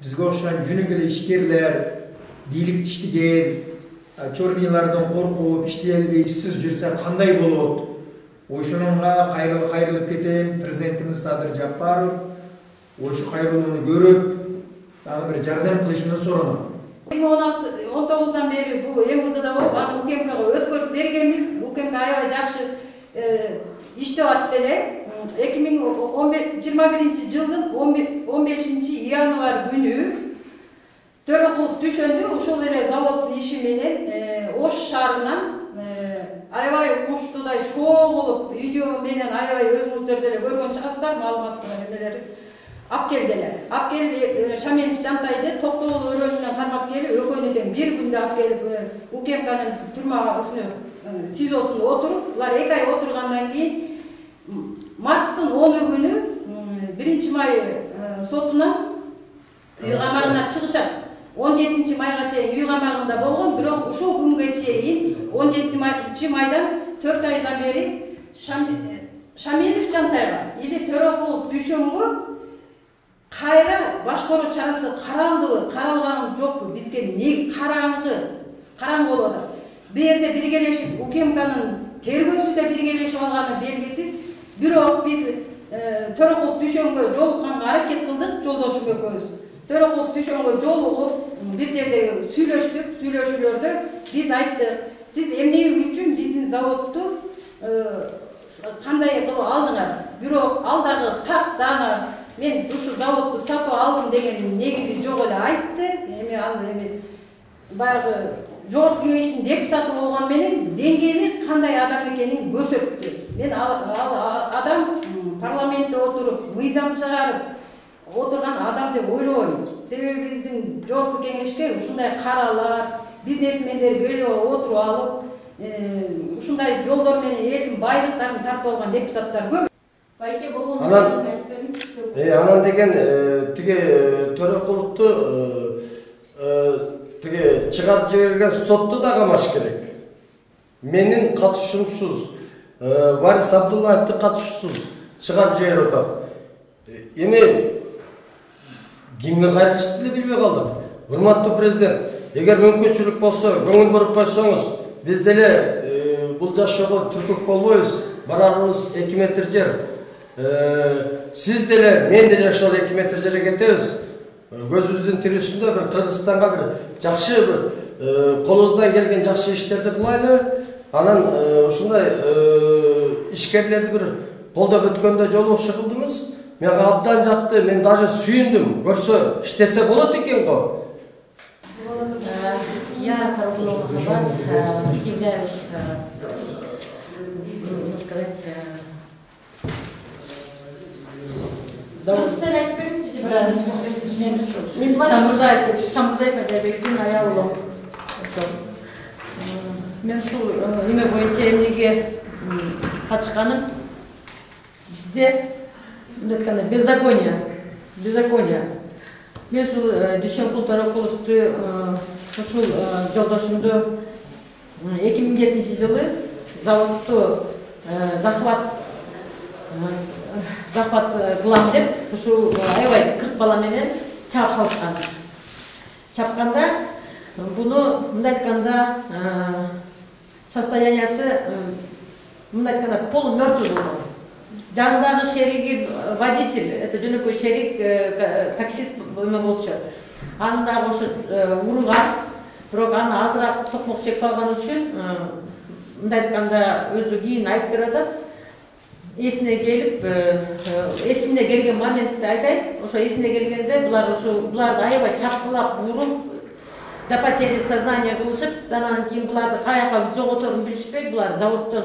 бизге окшогон жөнөк эле ишкерлер, бийликти иштеген, чорнилардан коркуп, иштей албай иссиз жүрсө кандай болот? Ошонунга кайрылып кетем. Президентimiz Садыр Жапаров ошо кайрылууну көрүп, дагы бир жардам кылышын суранам. 2019-дан бери бул МВДда болуп, аны УКМКга өткөрүп бергенбиз. УКМК аябай жакшы иштеп атты эле. 2021 жылдын 15 январь күнү Төрөкулов түшөндү. Ошол эле заводдун иши менен Ош шаарынан аябай укмуштуудай шоо болуп, видео менен аябай өзүңүздөр деле көргөн чыгасыздар, маалыматтын эмелери алып келдилер. Алып келип Шаменов Жантайды Токтогул өрөөнүнөн кармап келип, экөөнү тең бир күндө алып келип УКМКнын түрмага СИЗОсунда отуруп, булар 2 ай отургандан кийин марттын 10 күнү 1 май сотунан үй камагына чыгышат. 17 майга чейин үй камагында болгон, бирок ушул күнгө чейин 17 майдан 4 айдан бери Шаменов Жантайга или Төрөкулов Дүйшөнгө кайра башкаруу чарасы каралдыбы, каралган жокпу? Бизге не караңгы болуп атат. Бу жерде биргелешип УКМКнын тергөөсү да биргелешип алганы белгисиз. Бирок биз Төрөкулов Дүйшөнгө жолукканга аракет кылдык, жолдошум экөөбүз. Төрөкулов Дүйшөнгө жолугуп бир жерде сүйлөштүк. Сүйлөшүүлөрдө биз айттык, сиз эмне үчүн биздин заводду кандай кылып алдыңар? Бирок алдагы так дана мен ушу заводду сатып алдым деген негизи жок эле айтты. Эми баягы жогорку кеңештин депутаты болгон менен деңгээли кандай адам экенин көрсөттү. Мен адам парламентте отуруп, мыйзам чыгарып отурган адам деп ойлойм. Себеби биздин жогорку кеңешке ушундай каралар, бизнесмендер келип отуруп алып, ушундай жолдор менен элдин байлыктарын тартып алган депутаттар көп. Байке болгон анан деген тиги Төрөкуловду тиги чыгарып жиберген сотту да камаш керек. Менин катышуумсуз, Варис Абдуллаевди катышуусуз чыгарып жиберип атат. Эми кимге кайрылышты деле билбей калдык. Урматтуу президент, эгер мүмкүнчүлүк болсо, көңүл буруп койсоңуз, биз деле бул жашоого түркүк болбойбуз. Барарыбыз 2 метр жер. Siz деле, мен деле ошол 2 метр жерге кетебиз. Көзүбүздүн тирүүсүндө бир Кыргызстанга бир жакшы бир колубуздан келген жакшы иштерди кылайлы. Анан ушундай ишкерлерди бир колдоп өткөндө жолугушуу кылдыңыз. Мага абдан жакты, мен даже сүйүндүм. Көрсө, иштесе болот экен го. Я Каргулова Хабат, являюсь, можно сказать, Шамурзаев Адербектин аялы. Мен ушул эме боюнча эмнеге катышканым, бизде мындай айтканда беззаконие. Мен ушул Дүйшөнкул Төрөкуловду ушул жолдошумду 2007 жылы заводду захват кылам деп ушул аябай 40 бала менен чаап салышкан. Чапканда буну мындай айтканда состояниясы мындай айтканда полумертвый болгон. Жанындагы шериги водитель, это жөнөкөй шерик таксист болчу. Аны дагы ошо урган, бирок аны азыраак токмок чегип алган үчүн мындай айтканда өзү кийин айып берип атат. Эсине келген моментте айтайын, ошо эсине келгенде буларды аябай чапкылап, уруп, до потери сознания кылышып, анан кийин буларды каяка жоготорун билишпей, булар заводдон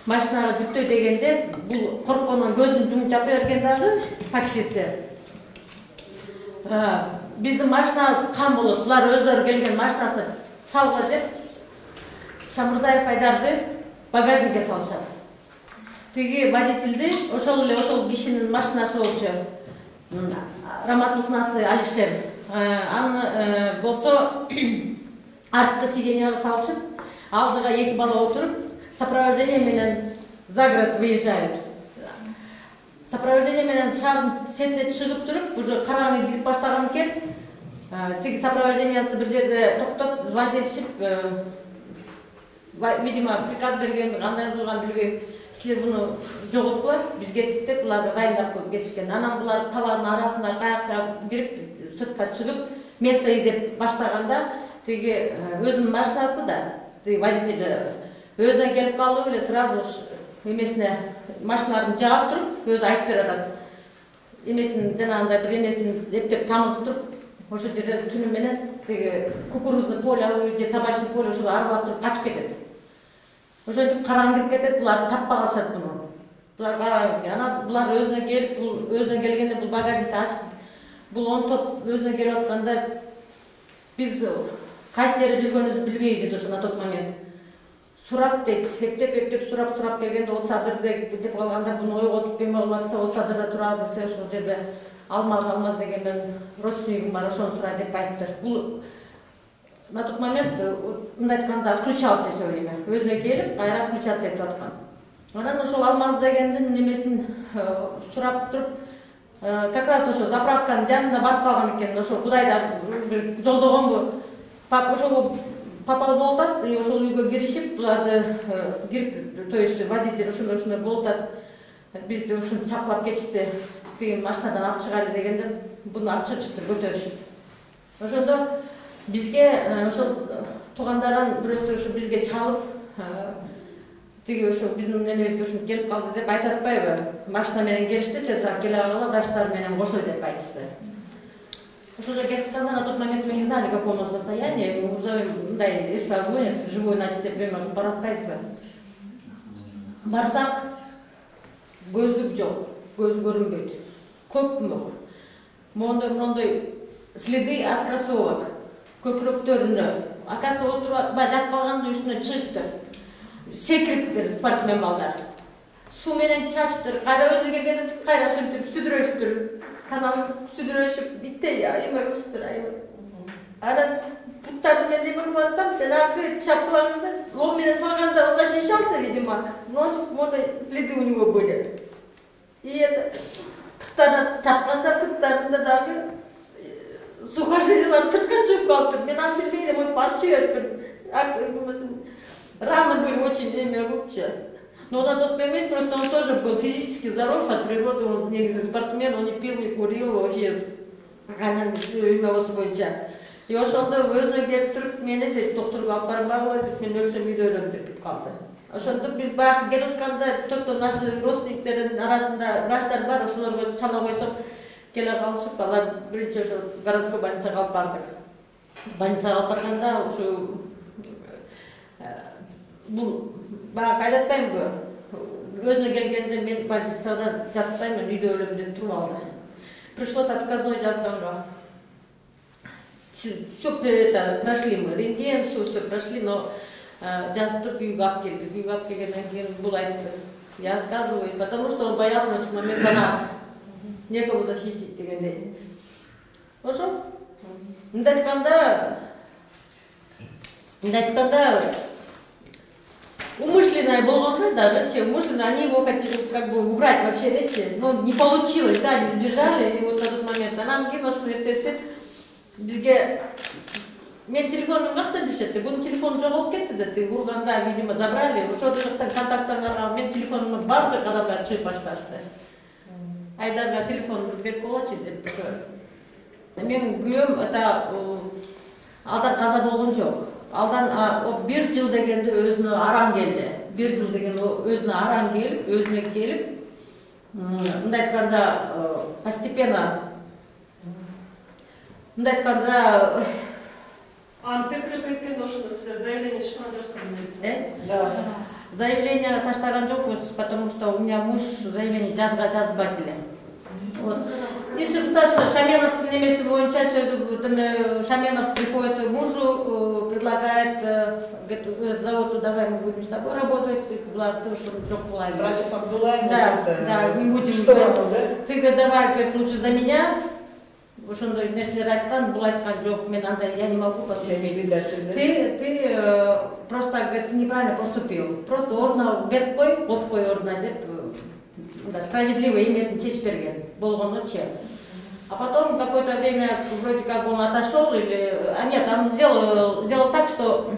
машинага жүктөй дегенде, бул корккондон көзүн жумуп жапа берген дагы таксисттер. Биздин машинабыз кам болот, булар өздөрү келген машинасына салга деп, Шамурзаев Айдарды багажникке салышат. Тиги водительди ошол кишинин машинасы болчу. Раматлыктын аты Алишер. Аны болсо арткы сиденияга салышып, алдыга 2 бала отуруп, сопровождение менен за город выезжают. Сопровождение менен шаардын четине чыгып туруп, уже караңгы кирип баштаган экен. тиги сопровождениясы бир жерде токтоп звонить видимо приказ берген, кандай кылган билбейм, силер буну жоготкула, биз кеттик деп буларды дайындап коюп кетишкен. Анан булар талаанын арасында каякка кирип, сыртка чыгып, место издеп баштаганда тиги өзүнүн машинасы да, тиги водитель өзүнө келип калып эле сразу эмесине машиналарын жаап туруп, өзү айтып берип атат. Эмесин жанагындай бир эмесин эптеп тамызып туруп, ошол жерде түнү менен тиги кукурузный поле же табачный поле ошого аралап туруп качып кетет. Ошентип караң кирип кетет, булар таппай калышат буну. Булар анан булар өзүнө келип, өзүнө келгенде бул багажникти ачып, бул онтоп өзүнө келип атканда биз кайсы жерде жүргөнүбүздү билбейбиз дейт ошо на тот момент. Сурап дейт, эптеп сурап келгенде от садырды деп калганда буну ойготуп эме кылып атса, от садырда турабы десе ошол жерде алмаз деген мен родственнигим бар, ошону сурай деп айтты. Бул на тот момент мындай айтканда отключался все время. Өзүнө келип, кайра отключаться этип аткан. Анан ошол алмаз дегендин немесин сурап туруп, как раз ошо заправканын жанына барып калган экен. Ошо Кудайда бир жолдогонбу, ошого попал болуп атат, и ошол үйгө киришип, буларды кирип, то есть водитель ошондой болуп атат. Бизди ушуну чапкылап кетишти. Тиги машинадан алып чыгайлы дегенде, буну алып чыгышыптыр көтөрүшүп. Ошондо бизге ошол туугандардан бирөөсү ошо бизге чалып, тиги ошо биздин немебизге ушинтип келип калды деп айтып атпайбы? Машина менен келишти, тезирээк келе калгыла, врачтар менен кошо деп айтышты. Ошо кетип калганда на тот момент мы не знали, в каком он состоянии, уже мындай эс звонит, живой, значит, деп эме кылып баратпайсызбы? Барсак, көзүк жок, көзү көрүнбөйт. Көкмөк. Мондой следы от кроссовок. Көкүрөктөрүндө. Акасы отуруп атпай жат калгандын үстүнө чыгыптыр. Секириптир спортсмен балдар. Суу менен чачыптыр. Кайра өзү келгенде кайра ошентип сүдүрөшүптүр. Каналын сүдүрөшүп, биттей эме кылыштыр. Анан путтарды мен эме кылып атсам, жанагы чапкыларымды лом менен салганда он защищался, видимо. Но мондай следы у него были. И это путтарына чапканда путтарында дагы сухожилиялар сыртка чыгып калыптыр. Мен аны билбей элем, очуп раны были очень кылчу. Но на тот момент просто он тоже был физически здоров от природы, он негізі спортсмен, он не пил, не курил вообще. Анан эме осы боюнча. И ошондо өзүнө келип туруп, мени дейт, доктурга алып барбагыла деп, мен өлсөм үйдө өлөм деп калды. Ошондо биз баягы келип атканда, то, что наши родственниктердин арасында врачтар бар, ошолорго чала койсок, келе калышып, алар биринчи ошо городской больницага алып бардык. Больницага алып барганда ошо бул баягы айдатпаймынбы? Өзүнө келгенде мен больницада жатпаймын, үйдө өлөм деп туруп алды. Пришлось отказной жазганга. Все это прошли мы, рентген, все прошли, но жазып туруп үйгө алып келдик. Үйгө алып келгенден кийин бул айтты: я отказываюсь, потому что он боялся на тот момент за нас. Некому защитить дегендей. Ошо? Мындай айтканда умышленное болгондо даже, умышленно они его хотели как бы убрать вообще речи, но не получилось, да, они сбежали, и вот на тот момент анан кийин ошо эртеси бизге мен телефонум какта билишет, бунун телефону жоголуп кетти деп, урганда, видимо, забрали, ошол жактан контакттан караган мен телефонума бардык адамдар чыгып башташты. Айдарга телефонумду берип койгучу деп ошо. Менин күйөөм это алдан каза болгон жок. Алдан 1 жыл дегенде өзүнө араң келди. 1 жыл деген өзүнө араң келип, өзүнө келип, мындай айтканда постепенно, мындай айтканда Антекреп кеткен ошондо силер заявление таштадыңар? Да. Заявление таштаган жокпуз, потому что у меня муж заявление жазбайт эле. Иши кысача Шаменовдун немеси боюнча сөзү, Шаменов приходит мужу, предлагает, говорит, завод, давай мы будем с тобой работать, буларды жок кылайын. Братьев Абдулаев. Да, не будем. Ты говорит, давай, говорит, лучше за меня. Ошондой нерселер айткан, бул айткан жок, мен андай, я не могу поступить. Ты просто, говорит, ты неправильно поступил. Просто ордуна берип кой, коюп кой ордуна деп, справедливый эмесин чечип берген болгонучу. А потом какое-то время вроде как он отошел, или... А нет, он сделал так, что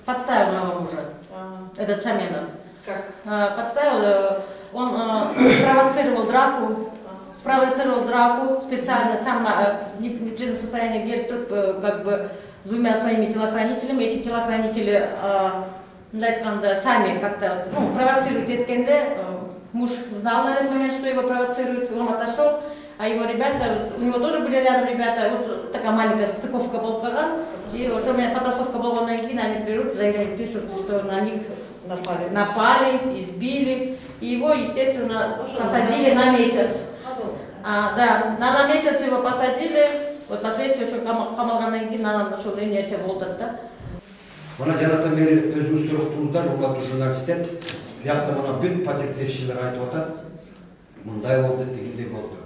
подставил моего мужа, этот Шаменов. Как? Подставил, он спровоцировал драку специально, сам в нетрезвом состоянии, где как бы с двумя своими телохранителями. Эти телохранители сами как-то провоцируют еткенде. Муж знал на этот момент, что его провоцируют, он отошел, а его ребята, у него тоже были рядом ребята, вот такая маленькая стыковка была, и что у меня потасовка была на Егина, они берут, заявление пишут, что на них напали, избили, и его, естественно, посадили на месяц. Да, на месяц его посадили, вот последствия, что Камалганнан кийин анан ошол нерсе болду да. Мына жанатан бери өзүңүз туруктуңуздар, урматтуу журналисттер, биякта мына бүт потерпевшийлер айтып атат, мындай болду, тигиндей болду.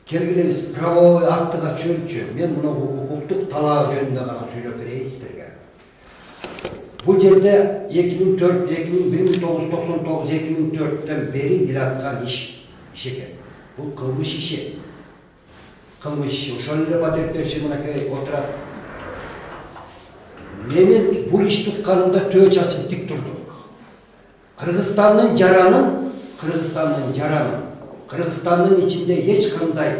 Келгиле биз правовой актыга чөкчү, мен мына укуктук талаа жөнүндө гана сүйлөп берейин сиздерге. Бул жерде 1999-2004'ten beri dilatkан иш экен. Бул кылмыш иши. Кылмыш иши. Ошол эле потерпевши мынакей отурат. Менин бул иш тукканымда төө чачым тик турду. Кыргызстандын жаранын, Кыргызстандын ичинде эч кандай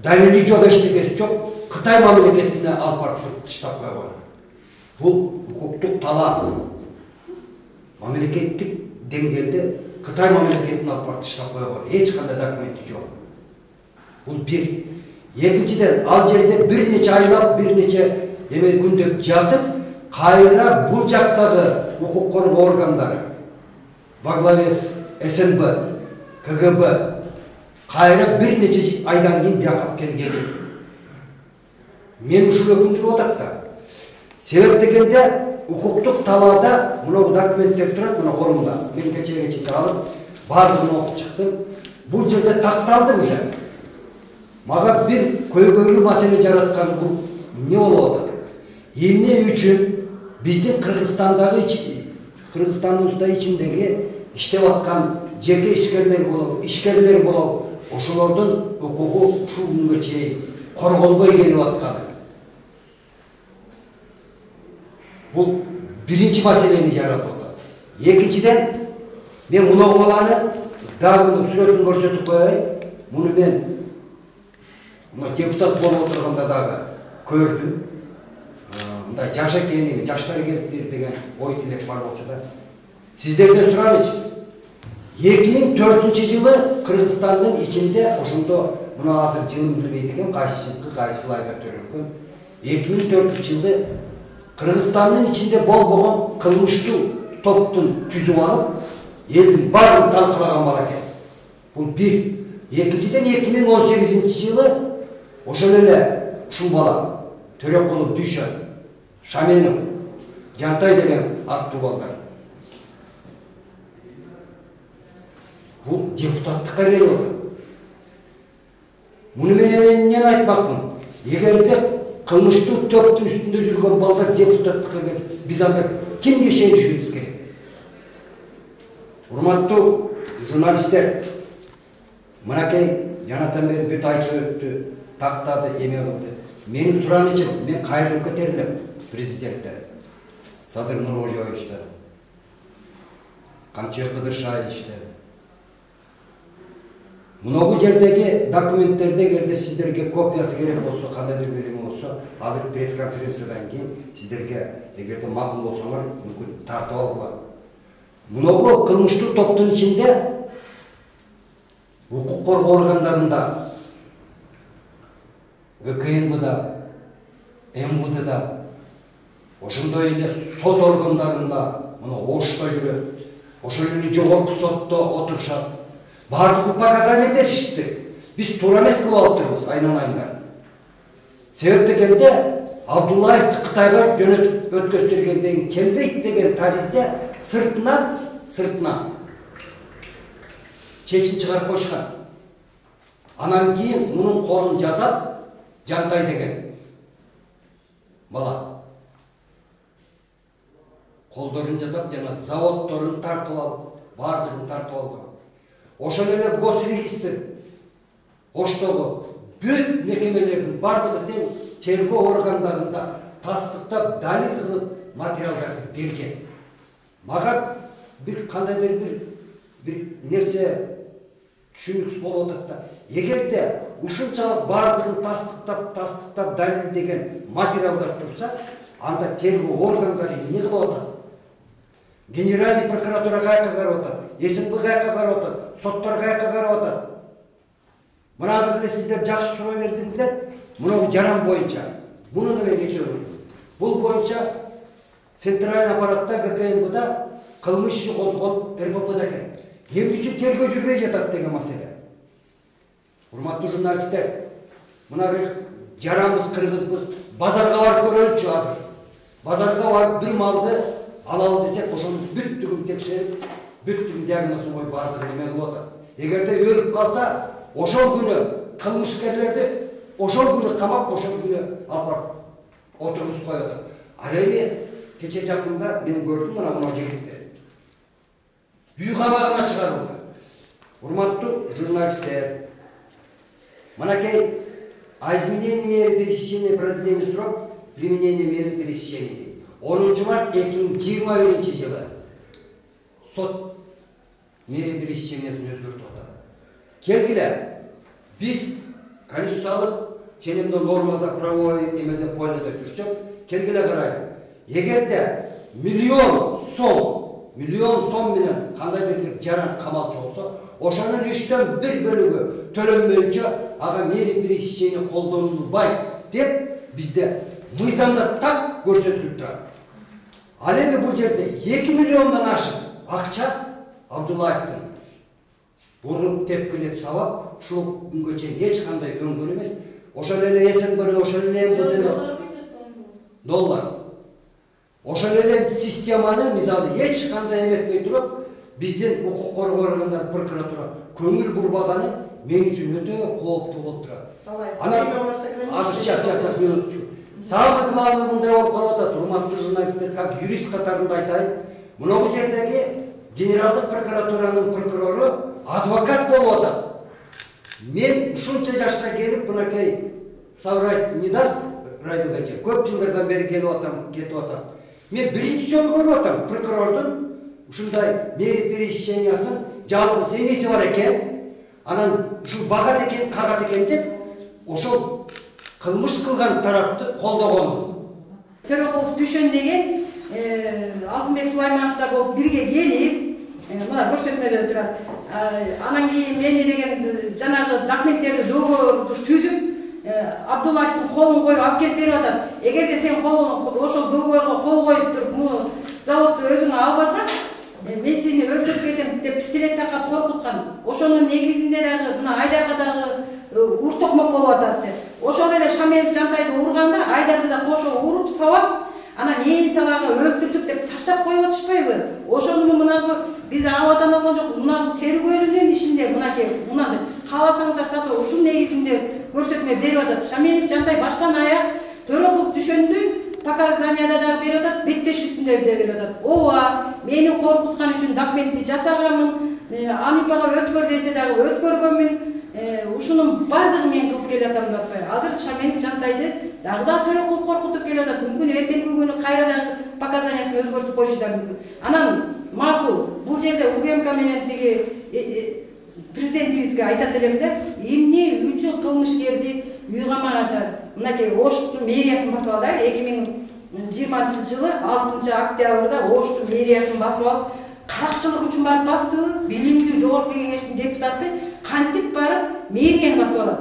далили жок, эчтекеси жок, Кытай мамлекетине алып барып таштап койгон. Бул укуктук талаа. Мамлекеттик деңгээлде Кытай мамлекетине алып барып таштап койгон. Эч кандай документи жок. Бул бир. Экинчиден, ал жерде бир нече айлап, бир нече күндөп жатып, кайра бул жактагы укук коргоо органдары во главе с СНБ, КГБ кайра бир нече айдан кийин бияка келген. Мен ушул өкүндүрүп атат да. Себеп дегенде укуктук талаада мына документтер турат, мына колумда. Мен кечеге алып, баардыгын окуп чыктым. Бул жерде такталды уже. Мага бир көйгөйлүү маселе жараткан бул эмне болуп атат? Эмне үчүн биздин Кыргызстандын ичиндеги иштеп аткан жеке ишкерлер болуп, ошолордун укугу ушул күнгө чейин корголбой келип аткан. Бул биринчи маселени жаратып атат. Экинчиден, мен мына баланы дагы сүрөтүн көрсөтүп коеюн. Муну мен депутат болуп отурганда дагы көрдүм. Мындай жаш экенин, жаштар келиптир деген ой тилек бар болчу да. Сиздерден сурайчы. 2004-жылы Кыргызстандын ичинде ошондо мына азыр жылын билбейт экен, кайсы жылкы, кайсы айда төрөлгөн. 2004-жылы Кыргызстандын ичинде болбогон кылмыштуу топтун түзүп алып, элдин баарын талкалаган бала экен. Бул бир. Экинчиден 2018-жылы ошол эле ушул бала Төрөкулов Дүйшөн, Шаменов, Жантай деген аттуу балдар. Бул депутаттыкка келип атат. Муну менен мен эмне айтмакмын? Эгерде кылмыштуу топтун үстүндө жүргөн балдар депутаттыкка келсе, биз анда кимге ишенишибиз керек? Урматтуу журналисттер, мынакей жанатан бери бүт айтып өттү, тактады, эме кылды. Менин суранычым, мен кайрылып кетерлим президенттер. Садыр Нуркожоевичтер, Камчыбек Кыдыршаевичтер. Мына жердеги документтерде эгерде сиздерге копиясы керек болсо, кандайдыр бир эме болсо, азыр пресс-конференциядан кийин сиздерге эгерде макул болсоңор, мүмкүн тартып алгыла. Мына кылмыштуу топтун ичинде укук коргоо органдарында, ГКНБ-да, МВД-да, ошондой эле сот органдарында, мына Ошто жүрөт, ошол эле жогорку сотто отурушат. Бардыгы показания беришти. Биз туура эмес кылып алыптырбыз, айнан-айндан. Себеп дегенде Абдуллаевди Кытайга жөнөтүп өткөздүргөндөн кийин келбейт деген таризде сыртынан чечим чыгарып койушкан. Анан кийин мунун колун жасап, Жантай деген бала колдорун жасап, жана заводдорун тартып алып, бардыгын тартып алган. Ошол эле госрегистр Оштогу бүт мекемелердин бардыгы тең тергөө органдарында тастыктап далил кылып материалдарды берген. Мага bir кандайдыр bir нерсе түшүнүксүз болуп атат да. Эгерде ушунчалык бардыгын тастыктап далилдеген материалдар турса, анда тергөө органдары эмне кылып атат? Генеральный прокуратура каяка карап атат, СНБ каяка карап атат, соттор каяка карап атат. Мына азыр эле сиздер жакшы суроо бердиңиздер. Мына жаран боюнча. Муну да мен кечирем. Бул боюнча центральный аппаратта ГКНБда кылмыш иши козголуп РППда экен. Эмне үчүн тергөө жүрбөй жатат деген маселе. Урматтуу журналисттер, мына жаранбыз, кыргызбыз, базарга барып көрөлүчү азыр. Базарга барып бир малды алалы десек, ошонун бүттүгүн текшерип, бүттүгүн диагнозун коюп бардыгын эме кылып атат. Эгерде өлүп калса, ошол күнү кылмышкерлерди ошол күнү камап, ошол күнү апарып отургузуп коюп атат. Ал эми кече жакында мен көрдүм мына жигитти. Үй камагына чыгарылды. Урматтуу журналисттер, мынакей о изменении меры пресечения продления срок применения меры пресечения. 10 март 2021 жылы сот меры пресечениясын өзгөртүп атат. Келгиле, биз конституциялык ченемде нормада правовой эмеде поледе жүрсөк, келгиле карайлы. Эгерде миллион сом менен кандайдыр бир жаран камалчу болсо, ошонун 3төн 1 бөлүгү төлөнбөйүнчө ага мери пресечение колдонулбайт деп бизде мыйзамда так көрсөтүлүп турат. Ал эми бул жерде 2 миллиондон ашык акча Абдуллаевдин уруп тепкилеп сабап, ушул күнгө чейин эч кандай өңгөн эмес. Ошол эле СНБ, ошол эле МВД доллар. Ошол эле системаны мисалы эч кандай эметпей туруп, биздин укук коргоо органдары, прокуратура көңүл бурбаганы мен үчүн өтө кооптуу болуп турат. Азыр минутчу. Сабыр кылалы мындай болуп калып атат. Урматтуу журналисттер, как юрист катарында айтайын. Мына жердеги генералдык прокуратуранын прокурору адвокат болуп атат. Мен ушунча жашка келип, мынакей соврать не даст Райбилович, көп жылдардан бери келип атам, кетип атам. Мен биринчи жолу көрүп атам прокурордун ушундай мери пресечениясын жалгыз энеси бар экен. Анан ушул багат экен, кагат экен деп ошол кылмыш кылган тарапты колдогон. Төрөкулов Дүшөн деген Алтынбек Сулаймановтар болуп бирге келип, мына көрсөтмөдө турат. Анан кийин мени деген жанагы документтерди дөөгө түзүп, Абдуллаевдин колун коюп алып келип берип атат. Эгерде сен ошол дөөгөргө кол коюп туруп, муну заводду өзүңө албасаң, мен сени өлтүрүп кетем деп пистолет такап коркуткан. Ошонун негизинде дагы мына Айдарга дагы уртокмок болуп атат деп. Ошол эле Шамелов Жантайды урганда Айдарды да кошо уруп сабап, анан ээн талагы өлтүрдүк деп таштап коюп атышпайбы? Ошону мынагы биз абадан алган жок, мынагы тергөөнүн ишинде мынаны кааласаңыздар тата ушул негизинде көрсөтмө берип атат. Шамелов Жантай баштан аяк Төрөкулов Дүшөндү показанияда дагы берип атат, беттешүүсүндө да берип атат. Ооба, мени коркуткан үчүн документти жасаганмын, Анипага өткөр десе дагы өткөргөнмүн. Ушунун бардыгын мен кылып келатам деп атпайбы. Азыр Шамелов Жантайды дагы да Төрөкулов коркутуп келатат. Мүмкүн эртеңки күнү кайра дагы показаниясын өзгөртүп коюшу да мүмкүн. Анан макул, бул жерде УКМК менен тиги президентибизге айтат элем да, эмне үчүн кылмышкерди үй камаганча мынакей Оштун мэриясын басып алды. 2020-жылы 6-октябрда Оштун мэриясын басып алып, каракчылык үчүн барып бастыбы, билимдүү жогорку кеңештин депутаты кантип барып мэрияны басып алат.